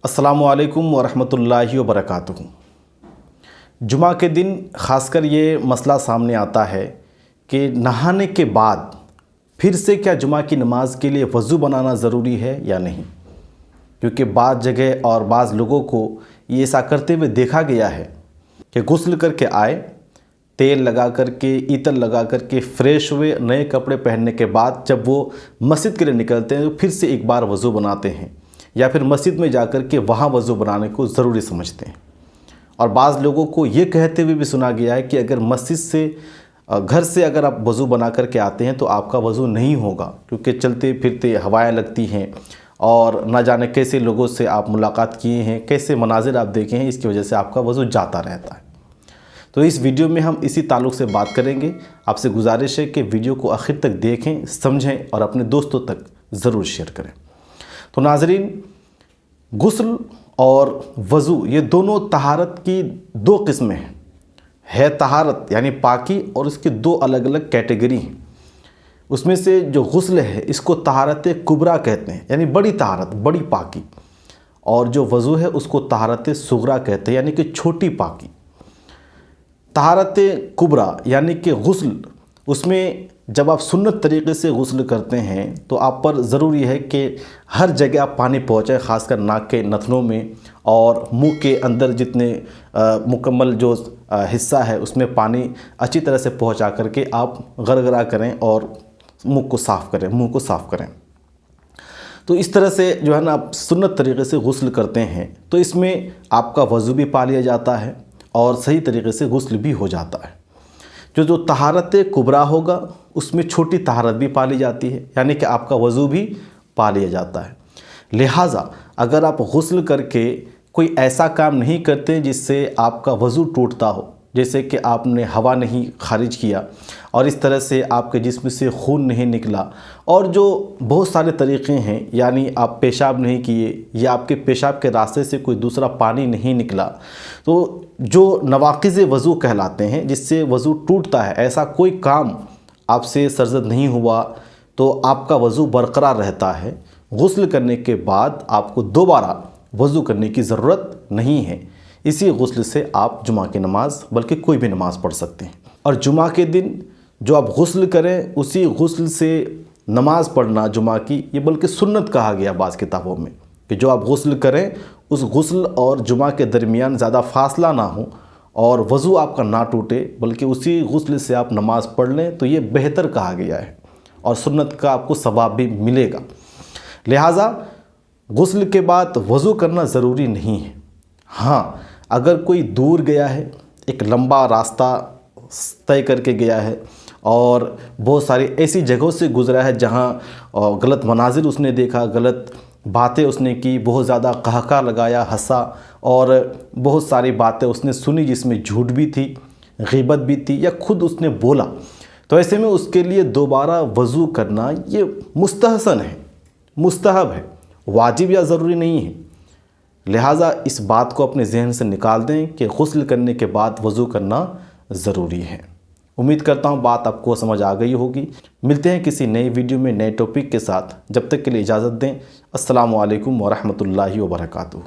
अस्सलामुअलैकुम वरहमतुल्लाहि वबरकातुहू। जुमा के दिन ख़ासकर ये मसला सामने आता है कि नहाने के बाद फिर से क्या जुमा की नमाज़ के लिए वज़ू बनाना ज़रूरी है या नहीं, क्योंकि बाज़ जगह और बाज़ लोगों को ये ऐसा करते हुए देखा गया है कि गुस्ल करके आए, तेल लगा करके, इत्र लगा करके फ़्रेश हुए, नए कपड़े पहनने के बाद जब वो मस्जिद के लिए निकलते हैं तो फिर से एक बार वज़ू बनाते हैं या फिर मस्जिद में जाकर के वहाँ वज़ू बनाने को ज़रूरी समझते हैं। और बाज़ लोगों को ये कहते हुए भी सुना गया है कि अगर मस्जिद से घर से अगर आप वज़ू बना करके आते हैं तो आपका वज़ू नहीं होगा, क्योंकि चलते फिरते हवाएं लगती हैं और ना जाने कैसे लोगों से आप मुलाकात किए हैं, कैसे मनाजिर आप देखे हैं, इसकी वजह से आपका वज़ू जाता रहता है। तो इस वीडियो में हम इसी ताल्लुक़ से बात करेंगे। आपसे गुजारिश है कि वीडियो को आखिर तक देखें, समझें और अपने दोस्तों तक ज़रूर शेयर करें। तो नाज़रीन, गुस्ल और वज़ू ये दोनों तहारत की दो किस्में है तहारत यानी पाकी, और इसकी दो अलग अलग कैटेगरी हैं। उसमें से जो गुस्ल है इसको तहारत कुबरा कहते हैं, यानी बड़ी तहारत, बड़ी पाकी, और जो वज़ू है उसको तहारत सुगरा कहते हैं, यानी कि छोटी पाकी। तहारत कुबरा यानी कि गुस्ल, उसमें जब आप सुन्नत तरीक़े से गुस्ल करते हैं तो आप पर ज़रूरी है कि हर जगह आप पानी पहुँचाएँ, ख़ासकर नाक के नथनों में और मुंह के अंदर जितने मुकम्मल जो हिस्सा है उसमें पानी अच्छी तरह से पहुँचा करके आप गरगरा करें और मुंह को साफ़ करें। तो इस तरह से जो है ना आप सुन्नत तरीक़े से गुस्ल करते हैं तो इसमें आपका वज़ू भी पा लिया जाता है और सही तरीक़े से गुस्ल भी हो जाता है। जो तहारत कुबरा होगा उसमें छोटी तहारत भी पाली जाती है, यानी कि आपका वज़ू भी पा लिया जाता है। लिहाजा अगर आप गुस्ल करके कोई ऐसा काम नहीं करते जिससे आपका वज़ू टूटता हो, जैसे कि आपने हवा नहीं खारिज किया और इस तरह से आपके जिस्म से खून नहीं निकला, और जो बहुत सारे तरीक़े हैं, यानी आप पेशाब नहीं किए या आपके पेशाब के रास्ते से कोई दूसरा पानी नहीं निकला, तो जो नवाक़िज़ वज़ू कहलाते हैं जिससे वज़ू टूटता है, ऐसा कोई काम आपसे सरज़द नहीं हुआ तो आपका वज़ू बरकरार रहता है। गुस्ल करने के बाद आपको दोबारा वज़ू करने की ज़रूरत नहीं है। इसी गुस्ल से आप जुमा की नमाज़, बल्कि कोई भी नमाज़ पढ़ सकते हैं। और जुमा के दिन जो आप गुस्ल करें उसी गुस्ल से नमाज़ पढ़ना जुमा की, ये बल्कि सुन्नत कहा गया बाज़ किताबों में कि जो आप गुस्ल करें उस गुस्ल और जुमा के दरमियान ज़्यादा फासला ना हो और वज़ू आपका ना टूटे, बल्कि उसी गुस्ल से आप नमाज़ पढ़ लें, तो ये बेहतर कहा गया है और सुन्नत का आपको सवाब भी मिलेगा। लिहाजा गुस्ल के बाद वज़ू करना ज़रूरी नहीं है। हाँ, अगर कोई दूर गया है, एक लंबा रास्ता तय करके गया है और बहुत सारी ऐसी जगहों से गुज़रा है जहाँ गलत मनाजिर उसने देखा, गलत बातें उसने की, बहुत ज़्यादा कहका लगाया, हंसा, और बहुत सारी बातें उसने सुनी जिसमें झूठ भी थी, ग़ीबत भी थी, या खुद उसने बोला, तो ऐसे में उसके लिए दोबारा वज़ू करना ये मुस्तहसन है, मुस्तहब है, वाजिब या ज़रूरी नहीं है। लिहाजा इस बात को अपने जहन से निकाल दें कि गुस्ल करने के बाद वज़ू करना ज़रूरी है। उम्मीद करता हूँ बात आपको समझ आ गई होगी। मिलते हैं किसी नई वीडियो में नए टॉपिक के साथ। जब तक के लिए इजाज़त दें। अस्सलामु अलैकुम वरहमतुल्लाहि वबरकातुहू।